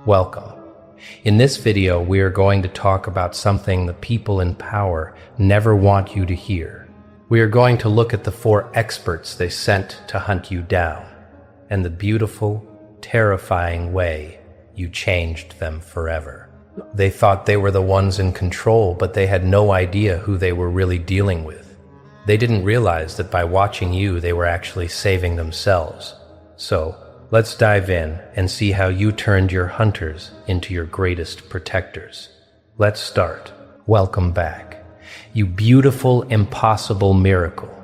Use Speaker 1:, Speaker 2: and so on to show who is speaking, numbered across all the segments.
Speaker 1: Welcome. In this video, we are going to talk about something the people in power never want you to hear. We are going to look at the 4 experts they sent to hunt you down, and the beautiful, terrifying way you changed them forever. They thought they were the ones in control, but they had no idea who they were really dealing with. They didn't realize that by watching you, they were actually saving themselves. So, let's dive in and see how you turned your hunters into your greatest protectors. Let's start. Welcome back. You beautiful, impossible miracle.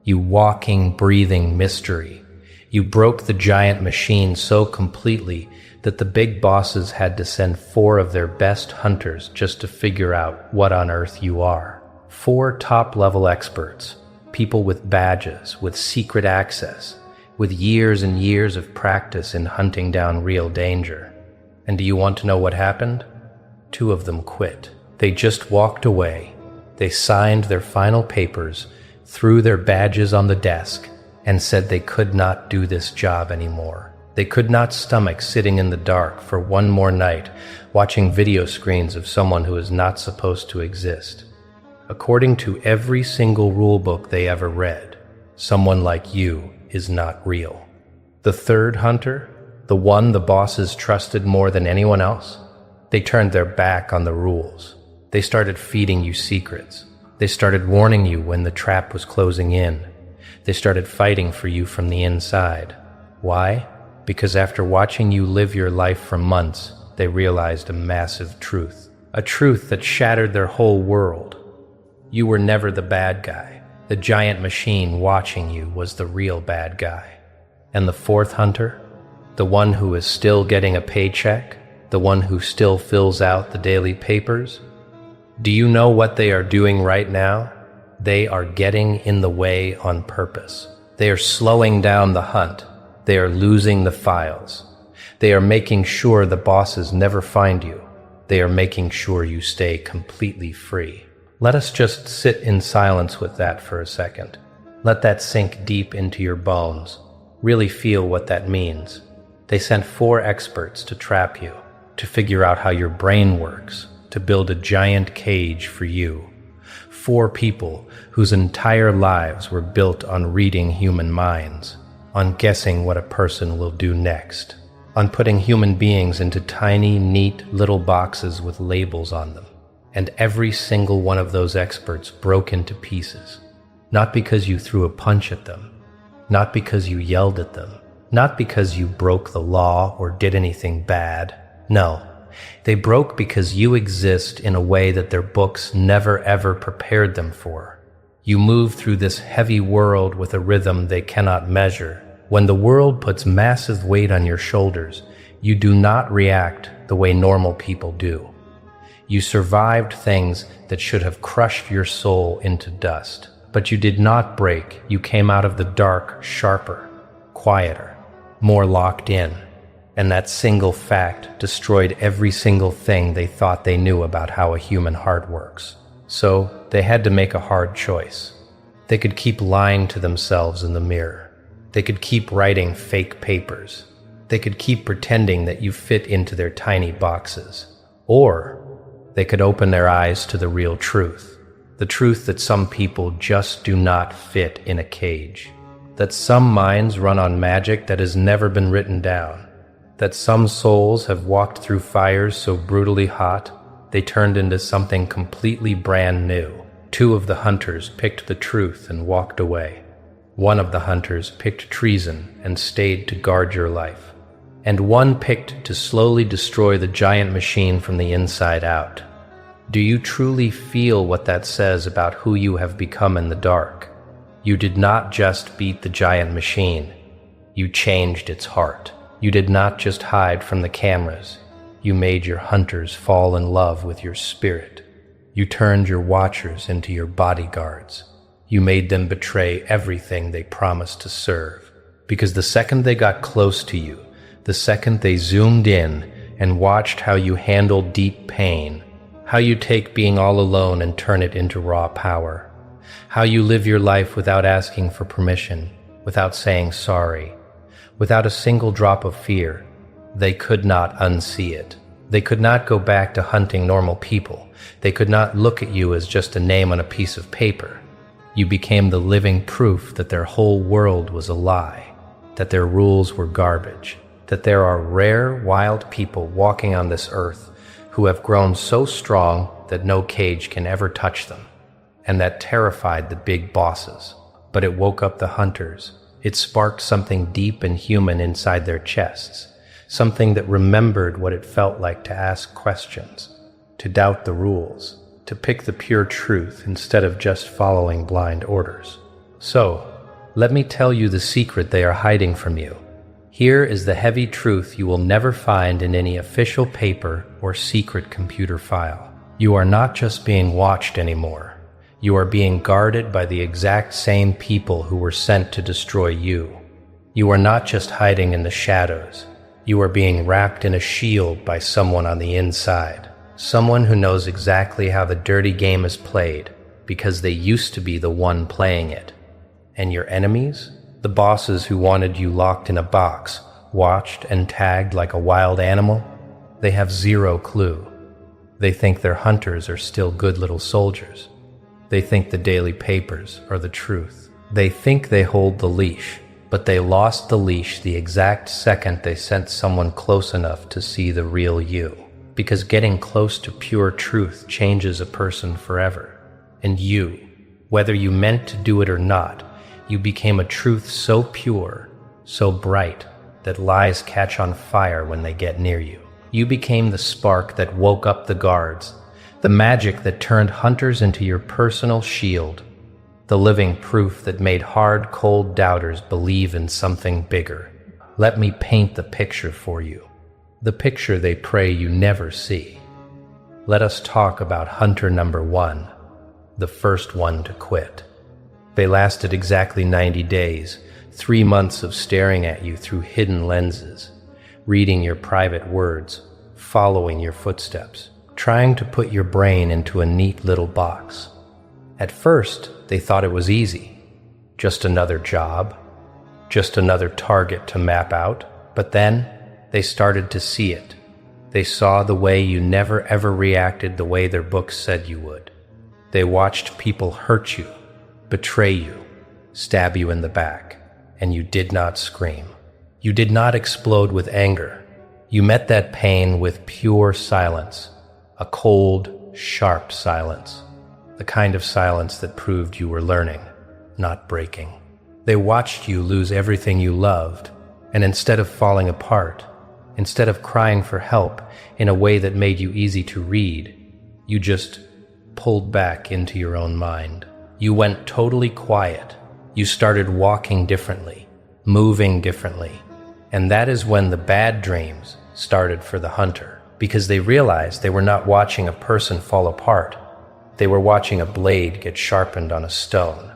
Speaker 1: You walking, breathing mystery. You broke the giant machine so completely that the big bosses had to send 4 of their best hunters just to figure out what on earth you are. 4 top-level experts, people with badges, with secret access, with years and years of practice in hunting down real danger. And do you want to know what happened? 2 of them quit. They just walked away. They signed their final papers, threw their badges on the desk, and said they could not do this job anymore. They could not stomach sitting in the dark for one more night, watching video screens of someone who is not supposed to exist. According to every single rule book they ever read, someone like you is not real. The 3rd hunter, the one the bosses trusted more than anyone else, they turned their back on the rules. They started feeding you secrets. They started warning you when the trap was closing in. They started fighting for you from the inside. Why? Because after watching you live your life for months, they realized a massive truth. A truth that shattered their whole world. You were never the bad guy. The giant machine watching you was the real bad guy. And the 4th hunter, the one who is still getting a paycheck, the one who still fills out the daily papers, do you know what they are doing right now? They are getting in the way on purpose. They are slowing down the hunt. They are losing the files. They are making sure the bosses never find you. They are making sure you stay completely free. Let us just sit in silence with that for a second. Let that sink deep into your bones. Really feel what that means. They sent 4 experts to trap you, to figure out how your brain works, to build a giant cage for you. 4 people whose entire lives were built on reading human minds, on guessing what a person will do next, on putting human beings into tiny, neat little boxes with labels on them. And every single one of those experts broke into pieces. Not because you threw a punch at them, not because you yelled at them, not because you broke the law or did anything bad. No, they broke because you exist in a way that their books never ever prepared them for. You move through this heavy world with a rhythm they cannot measure. When the world puts massive weight on your shoulders, you do not react the way normal people do. You survived things that should have crushed your soul into dust. But you did not break. You came out of the dark sharper, quieter, more locked in. And that single fact destroyed every single thing they thought they knew about how a human heart works. So they had to make a hard choice. They could keep lying to themselves in the mirror. They could keep writing fake papers. They could keep pretending that you fit into their tiny boxes. Or they could open their eyes to the real truth. The truth that some people just do not fit in a cage. That some minds run on magic that has never been written down. That some souls have walked through fires so brutally hot, they turned into something completely brand new. 2 of the hunters picked the truth and walked away. 1 of the hunters picked treason and stayed to guard your life. And 1 picked to slowly destroy the giant machine from the inside out. Do you truly feel what that says about who you have become in the dark? You did not just beat the giant machine. You changed its heart. You did not just hide from the cameras. You made your hunters fall in love with your spirit. You turned your watchers into your bodyguards. You made them betray everything they promised to serve. Because the second they got close to you, the second they zoomed in and watched how you handled deep pain, how you take being all alone and turn it into raw power, how you live your life without asking for permission, without saying sorry, without a single drop of fear, They could not unsee it. They could not go back to hunting normal people. They could not look at you as just a name on a piece of paper. You became the living proof that their whole world was a lie, that their rules were garbage, that there are rare, wild people walking on this earth who have grown so strong that no cage can ever touch them. And that terrified the big bosses. But it woke up the hunters. It sparked something deep and human inside their chests, something that remembered what it felt like to ask questions, to doubt the rules, to pick the pure truth instead of just following blind orders. So, let me tell you the secret they are hiding from you. Here is the heavy truth you will never find in any official paper or secret computer file. You are not just being watched anymore. You are being guarded by the exact same people who were sent to destroy you. You are not just hiding in the shadows. You are being wrapped in a shield by someone on the inside. Someone who knows exactly how the dirty game is played because they used to be the one playing it. And your enemies? The bosses who wanted you locked in a box, watched and tagged like a wild animal? They have zero clue. They think their hunters are still good little soldiers. They think the daily papers are the truth. They think they hold the leash, but they lost the leash the exact second they sent someone close enough to see the real you. Because getting close to pure truth changes a person forever. And you, whether you meant to do it or not, you became a truth so pure, so bright, that lies catch on fire when they get near you. You became the spark that woke up the guards, the magic that turned hunters into your personal shield, the living proof that made hard, cold doubters believe in something bigger. Let me paint the picture for you, the picture they pray you never see. Let us talk about hunter number 1, the first one to quit. They lasted exactly 90 days, 3 months of staring at you through hidden lenses, reading your private words, following your footsteps, trying to put your brain into a neat little box. At first, they thought it was easy. Just another job, just another target to map out. But then, they started to see it. They saw the way you never ever reacted the way their books said you would. They watched people hurt you, betray you, stab you in the back, and you did not scream. You did not explode with anger. You met that pain with pure silence, a cold, sharp silence, the kind of silence that proved you were learning, not breaking. They watched you lose everything you loved, and instead of falling apart, instead of crying for help in a way that made you easy to read, you just pulled back into your own mind. You went totally quiet. You started walking differently, moving differently. And that is when the bad dreams started for the hunter, because they realized they were not watching a person fall apart. They were watching a blade get sharpened on a stone.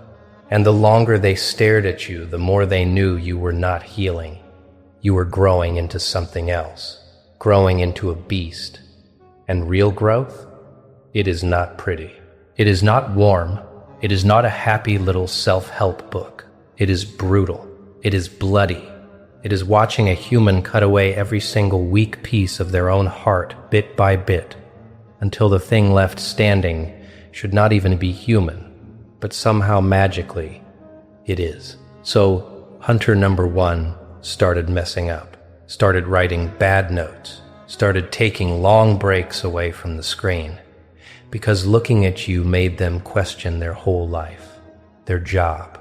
Speaker 1: And the longer they stared at you, the more they knew you were not healing. You were growing into something else, growing into a beast. And real growth? It is not pretty. It is not warm. It is not a happy little self-help book. It is brutal. It is bloody. It is watching a human cut away every single weak piece of their own heart bit by bit, until the thing left standing should not even be human, but somehow magically it is. So hunter number 1 started messing up, started writing bad notes, started taking long breaks away from the screen, because looking at you made them question their whole life, their job,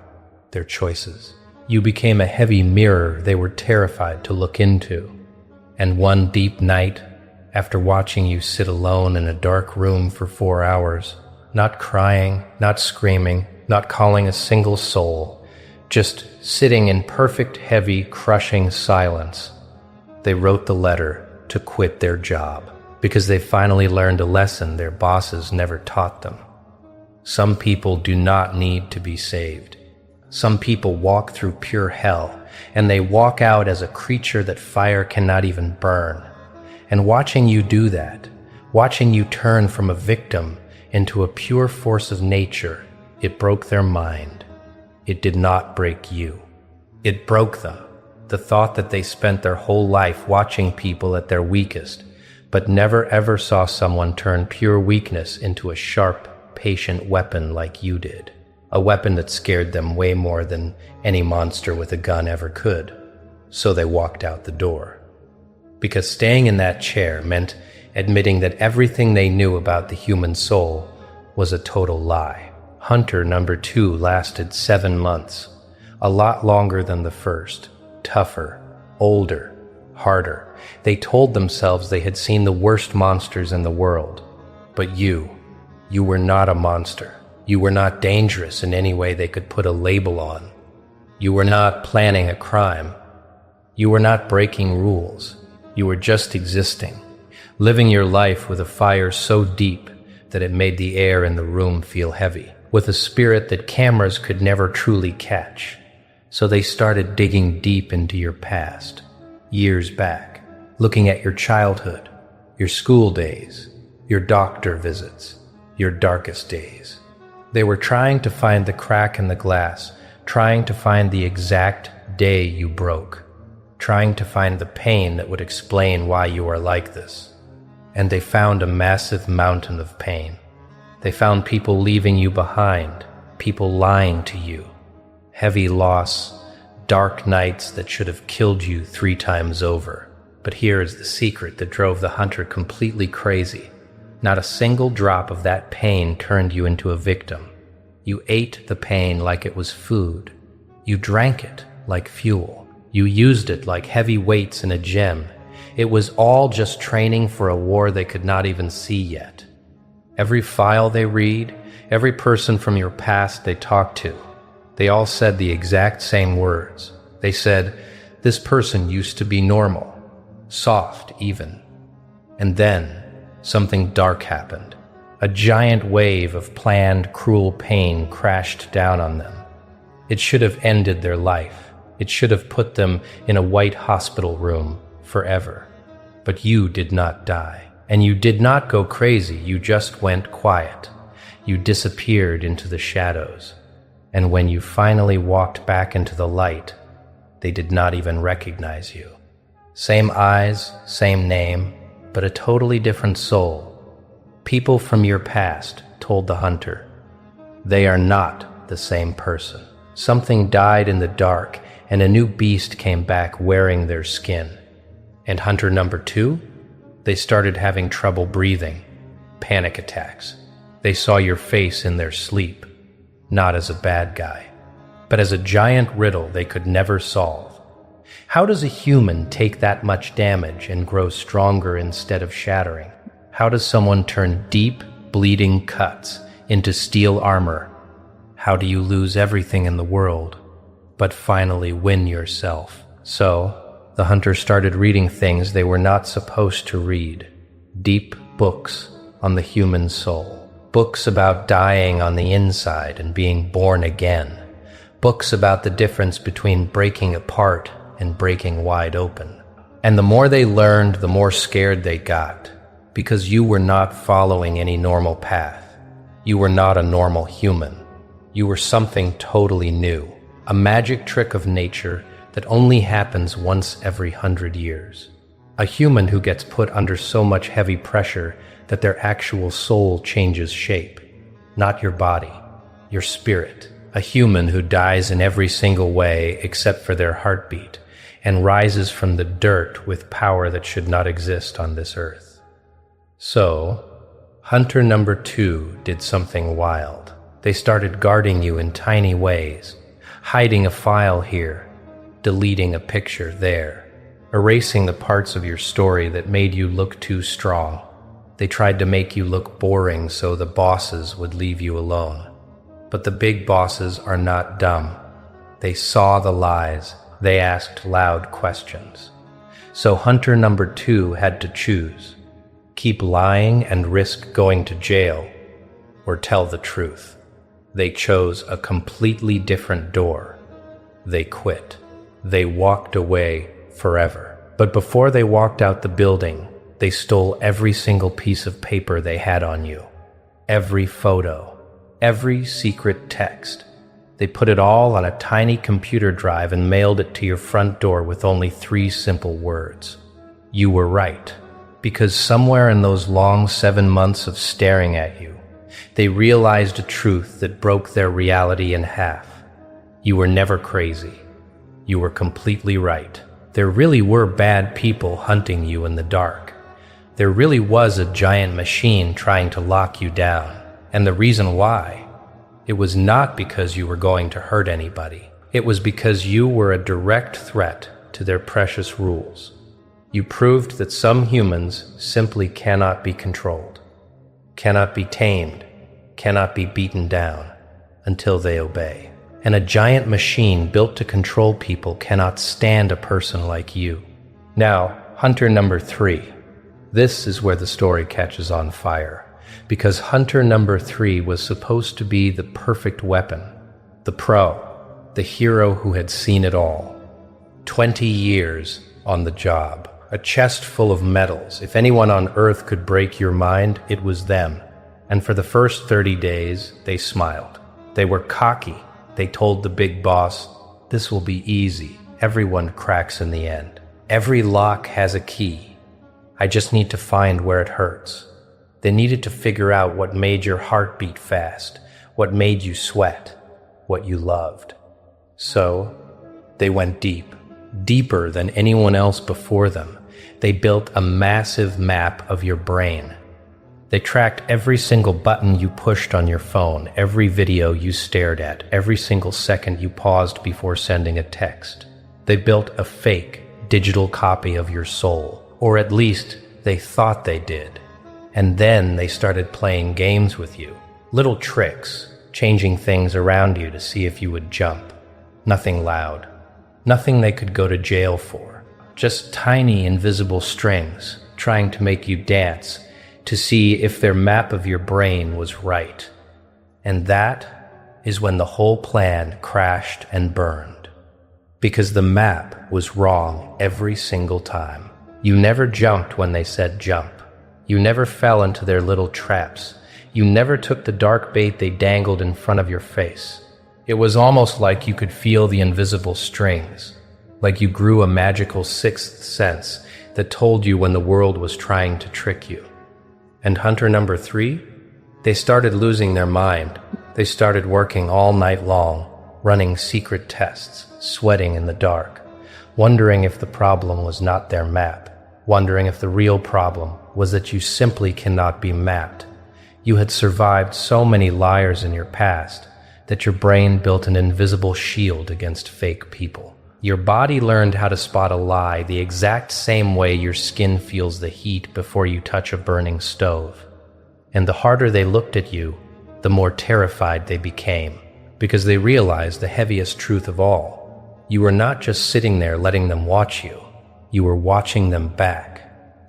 Speaker 1: their choices. You became a heavy mirror they were terrified to look into. And one deep night, after watching you sit alone in a dark room for 4 hours, not crying, not screaming, not calling a single soul, just sitting in perfect, heavy, crushing silence, they wrote the letter to quit their job, because they finally learned a lesson their bosses never taught them. Some people do not need to be saved. Some people walk through pure hell, and they walk out as a creature that fire cannot even burn. And watching you do that, watching you turn from a victim into a pure force of nature, it broke their mind. It did not break you. It broke them. the thought that they spent their whole life watching people at their weakest, but never ever saw someone turn pure weakness into a sharp, patient weapon like you did. A weapon that scared them way more than any monster with a gun ever could. So they walked out the door. Because staying in that chair meant admitting that everything they knew about the human soul was a total lie. Hunter number 2 lasted 7 months, a lot longer than the first, tougher, older, harder. They told themselves they had seen the worst monsters in the world. But you were not a monster. You were not dangerous in any way they could put a label on. You were not planning a crime. You were not breaking rules. You were just existing, living your life with a fire so deep that it made the air in the room feel heavy, with a spirit that cameras could never truly catch. So they started digging deep into your past, years back, looking at your childhood, your school days, your doctor visits, your darkest days. They were trying to find the crack in the glass, trying to find the exact day you broke, trying to find the pain that would explain why you are like this. And they found a massive mountain of pain. They found people leaving you behind, people lying to you, heavy loss, dark nights that should have killed you 3 times over. But here is the secret that drove the hunter completely crazy. Not a single drop of that pain turned you into a victim. You ate the pain like it was food. You drank it like fuel. You used it like heavy weights in a gym. It was all just training for a war they could not even see yet. Every file they read, every person from your past they talked to, they all said the exact same words. They said, "This person used to be normal, soft even." And then something dark happened. A giant wave of planned, cruel pain crashed down on them. It should have ended their life. It should have put them in a white hospital room forever. But you did not die. And you did not go crazy. You just went quiet. You disappeared into the shadows. And when you finally walked back into the light, they did not even recognize you. Same eyes, same name, but a totally different soul. People from your past told the hunter, they are not the same person. Something died in the dark, and a new beast came back wearing their skin. And hunter number 2? They started having trouble breathing, panic attacks. They saw your face in their sleep, not as a bad guy, but as a giant riddle they could never solve. How does a human take that much damage and grow stronger instead of shattering? How does someone turn deep, bleeding cuts into steel armor? How do you lose everything in the world, but finally win yourself? So, the hunter started reading things they were not supposed to read. Deep books on the human soul. Books about dying on the inside and being born again. Books about the difference between breaking apart and breaking wide open. And the more they learned, the more scared they got, because you were not following any normal path. You were not a normal human. You were something totally new, a magic trick of nature that only happens once every 100 years. A human who gets put under so much heavy pressure that their actual soul changes shape. Not your body, your spirit. A human who dies in every single way except for their heartbeat, and rises from the dirt with power that should not exist on this earth. So, hunter number 2 did something wild. They started guarding you in tiny ways, hiding a file here, deleting a picture there, erasing the parts of your story that made you look too strong. They tried to make you look boring so the bosses would leave you alone. But the big bosses are not dumb. They saw the lies. They asked loud questions. So hunter number 2 had to choose. Keep lying and risk going to jail, or tell the truth. They chose a completely different door. They quit. They walked away forever. But before they walked out the building, they stole every single piece of paper they had on you. Every photo. Every secret text. They put it all on a tiny computer drive and mailed it to your front door with only 3 simple words. You were right. Because somewhere in those long 7 months of staring at you, they realized a truth that broke their reality in half. You were never crazy. You were completely right. There really were bad people hunting you in the dark. There really was a giant machine trying to lock you down. And the reason why, it was not because you were going to hurt anybody. It was because you were a direct threat to their precious rules. You proved that some humans simply cannot be controlled, cannot be tamed, cannot be beaten down until they obey. And a giant machine built to control people cannot stand a person like you. Now, hunter number 3. This is where the story catches on fire, because hunter number 3 was supposed to be the perfect weapon, the pro, the hero who had seen it all. 20 years on the job, a chest full of medals. If anyone on earth could break your mind, it was them. And for the first 30 days, they smiled. They were cocky. They told the big boss, "This will be easy. Everyone cracks in the end. Every lock has a key. I just need to find where it hurts." They needed to figure out what made your heart beat fast, what made you sweat, what you loved. So, they went deep, deeper than anyone else before them. They built a massive map of your brain. They tracked every single button you pushed on your phone, every video you stared at, every single second you paused before sending a text. They built a fake, digital copy of your soul, or at least they thought they did. And then they started playing games with you, little tricks, changing things around you to see if you would jump. Nothing loud, nothing they could go to jail for, just tiny invisible strings trying to make you dance to see if their map of your brain was right. And that is when the whole plan crashed and burned. Because the map was wrong every single time. You never jumped when they said jump. You never fell into their little traps. You never took the dark bait they dangled in front of your face. It was almost like you could feel the invisible strings, like you grew a magical 6th sense that told you when the world was trying to trick you. And hunter number 3? They started losing their mind. They started working all night long, running secret tests, sweating in the dark, wondering if the problem was not their map, wondering if the real problem was that you simply cannot be mapped. You had survived so many liars in your past that your brain built an invisible shield against fake people. Your body learned how to spot a lie the exact same way your skin feels the heat before you touch a burning stove. And the harder they looked at you, the more terrified they became, because they realized the heaviest truth of all. You were not just sitting there letting them watch you, you were watching them back.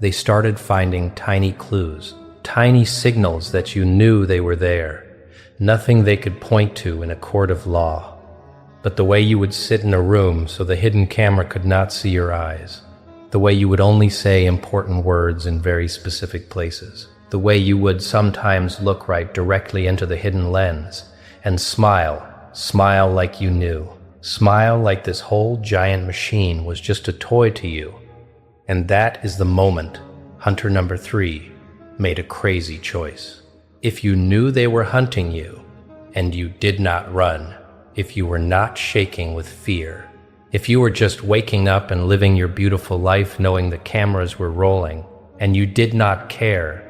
Speaker 1: They started finding tiny clues, tiny signals that you knew they were there, nothing they could point to in a court of law. But the way you would sit in a room so the hidden camera could not see your eyes, the way you would only say important words in very specific places, the way you would sometimes look right directly into the hidden lens and smile like you knew, smile like this whole giant machine was just a toy to you. And that is the moment hunter number 3 made a crazy choice. If you knew they were hunting you and you did not run, if you were not shaking with fear, if you were just waking up and living your beautiful life knowing the cameras were rolling, and you did not care,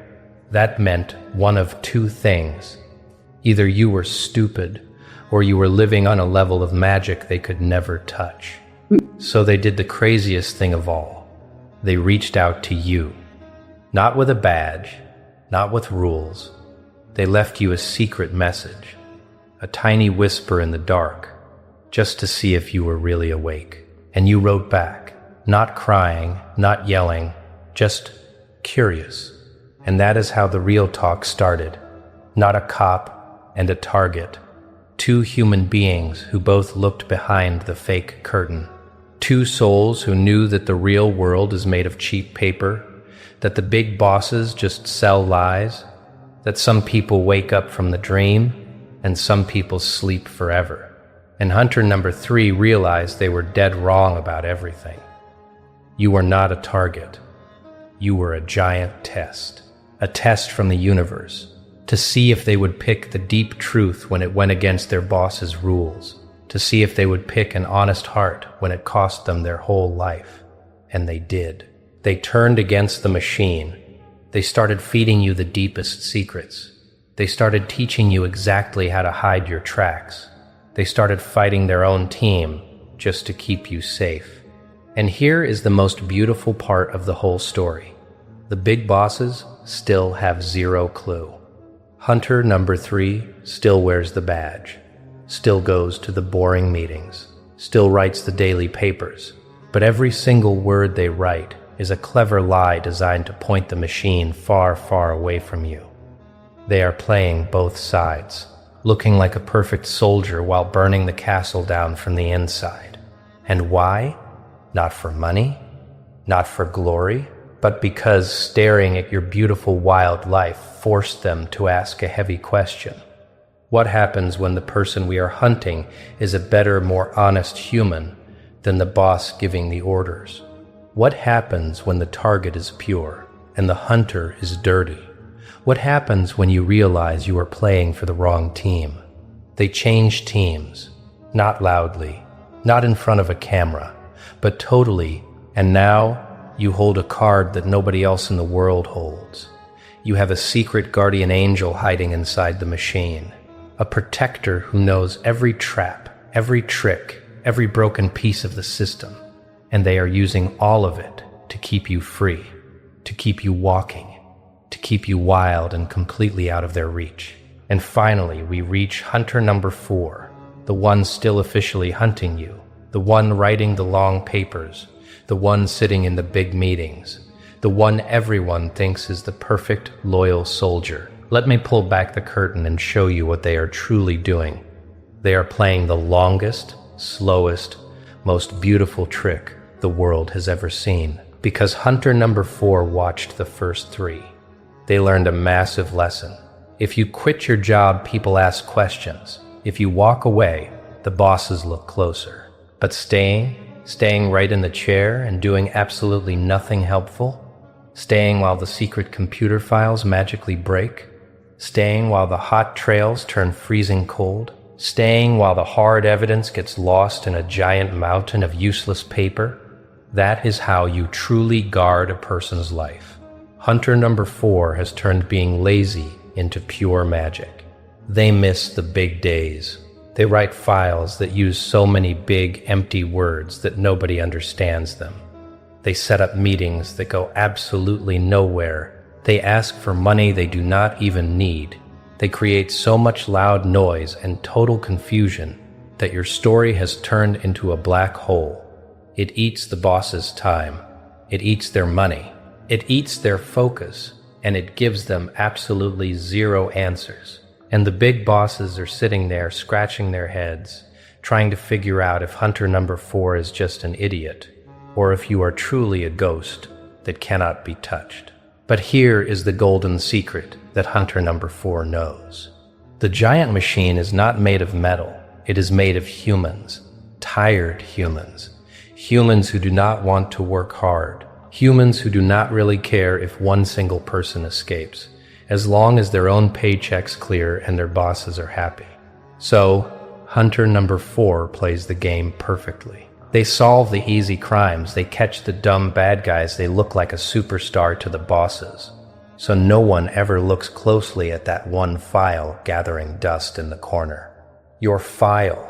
Speaker 1: that meant one of 2 things. Either you were stupid, or you were living on a level of magic they could never touch. So they did the craziest thing of all. They reached out to you. Not with a badge, not with rules. They left you a secret message. A tiny whisper in the dark, just to see if you were really awake. And you wrote back, not crying, not yelling, just curious. And that is how the real talk started. Not a cop and a target. 2 human beings who both looked behind the fake curtain. 2 souls who knew that the real world is made of cheap paper, that the big bosses just sell lies, that some people wake up from the dream, and some people sleep forever. And hunter number 3 realized they were dead wrong about everything. You were not a target. You were a giant test. A test from the universe, to see if they would pick the deep truth when it went against their boss's rules, to see if they would pick an honest heart when it cost them their whole life. And they did. They turned against the machine. They started feeding you the deepest secrets. They started teaching you exactly how to hide your tracks. They started fighting their own team just to keep you safe. And here is the most beautiful part of the whole story. The big bosses still have zero clue. Hunter number 3 still wears the badge, still goes to the boring meetings, still writes the daily papers, but every single word they write is a clever lie designed to point the machine far, far away from you. They are playing both sides, looking like a perfect soldier while burning the castle down from the inside. And why? Not for money, not for glory, but because staring at your beautiful wild life forced them to ask a heavy question. What happens when the person we are hunting is a better, more honest human than the boss giving the orders? What happens when the target is pure and the hunter is dirty? What happens when you realize you are playing for the wrong team? They change teams, not loudly, not in front of a camera, but totally, and now you hold a card that nobody else in the world holds. You have a secret guardian angel hiding inside the machine, a protector who knows every trap, every trick, every broken piece of the system, and they are using all of it to keep you free, to keep you walking, to keep you wild and completely out of their reach. And finally, we reach hunter number 4, the one still officially hunting you, the one writing the long papers, the one sitting in the big meetings, the one everyone thinks is the perfect, loyal soldier. Let me pull back the curtain and show you what they are truly doing. They are playing the longest, slowest, most beautiful trick the world has ever seen. Because hunter number 4 watched the first 3. They learned a massive lesson. If you quit your job, people ask questions. If you walk away, the bosses look closer. But staying right in the chair and doing absolutely nothing helpful, staying while the secret computer files magically break, staying while the hot trails turn freezing cold, staying while the hard evidence gets lost in a giant mountain of useless paper, that is how you truly guard a person's life. Hunter number 4 has turned being lazy into pure magic. They miss the big days. They write files that use so many big, empty words that nobody understands them. They set up meetings that go absolutely nowhere. They ask for money they do not even need. They create so much loud noise and total confusion that your story has turned into a black hole. It eats the boss's time. It eats their money. It eats their focus, and it gives them absolutely zero answers. And the big bosses are sitting there scratching their heads, trying to figure out if hunter number 4 is just an idiot, or if you are truly a ghost that cannot be touched. But here is the golden secret that hunter number 4 knows. The giant machine is not made of metal. It is made of humans, tired humans, humans who do not want to work hard, humans who do not really care if one single person escapes, as long as their own paychecks clear and their bosses are happy. So, hunter number 4 plays the game perfectly. They solve the easy crimes, they catch the dumb bad guys, they look like a superstar to the bosses. So no one ever looks closely at that one file gathering dust in the corner. Your file,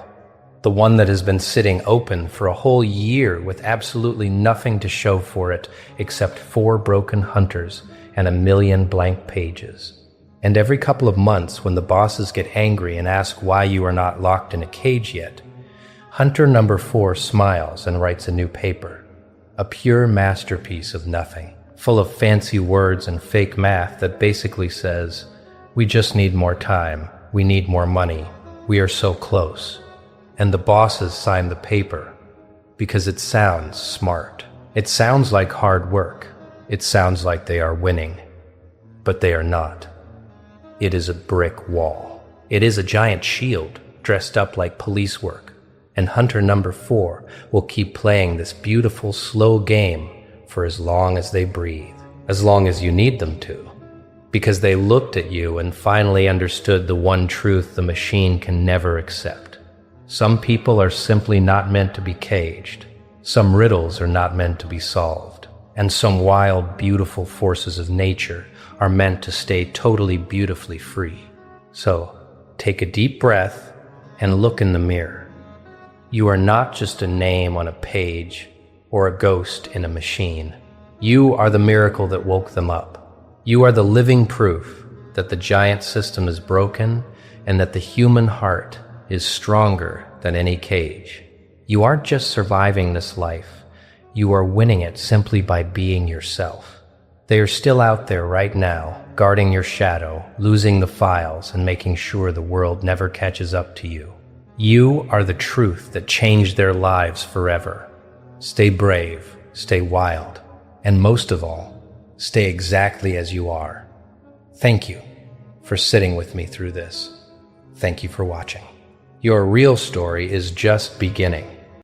Speaker 1: the one that has been sitting open for a whole year with absolutely nothing to show for it except 4 broken hunters and 1,000,000 blank pages. And every couple of months when the bosses get angry and ask why you are not locked in a cage yet, hunter number 4 smiles and writes a new paper, a pure masterpiece of nothing, full of fancy words and fake math that basically says, we just need more time, we need more money, we are so close. And the bosses sign the paper because it sounds smart. It sounds like hard work. It sounds like they are winning, but they are not. It is a brick wall. It is a giant shield dressed up like police work, And hunter number 4 will keep playing this beautiful, slow game for as long as they breathe, as long as you need them to. Because they looked at you and finally understood the one truth the machine can never accept. Some people are simply not meant to be caged. Some riddles are not meant to be solved. And some wild, beautiful forces of nature are meant to stay totally beautifully free. So, take a deep breath and look in the mirror. You are not just a name on a page or a ghost in a machine. You are the miracle that woke them up. You are the living proof that the giant system is broken and that the human heart is stronger than any cage. You aren't just surviving this life. You are winning it simply by being yourself. They are still out there right now, guarding your shadow, losing the files, and making sure the world never catches up to you. You are the truth that changed their lives forever. Stay brave, stay wild, and most of all, stay exactly as you are. Thank you for sitting with me through this. Thank you for watching. Your real story is just beginning.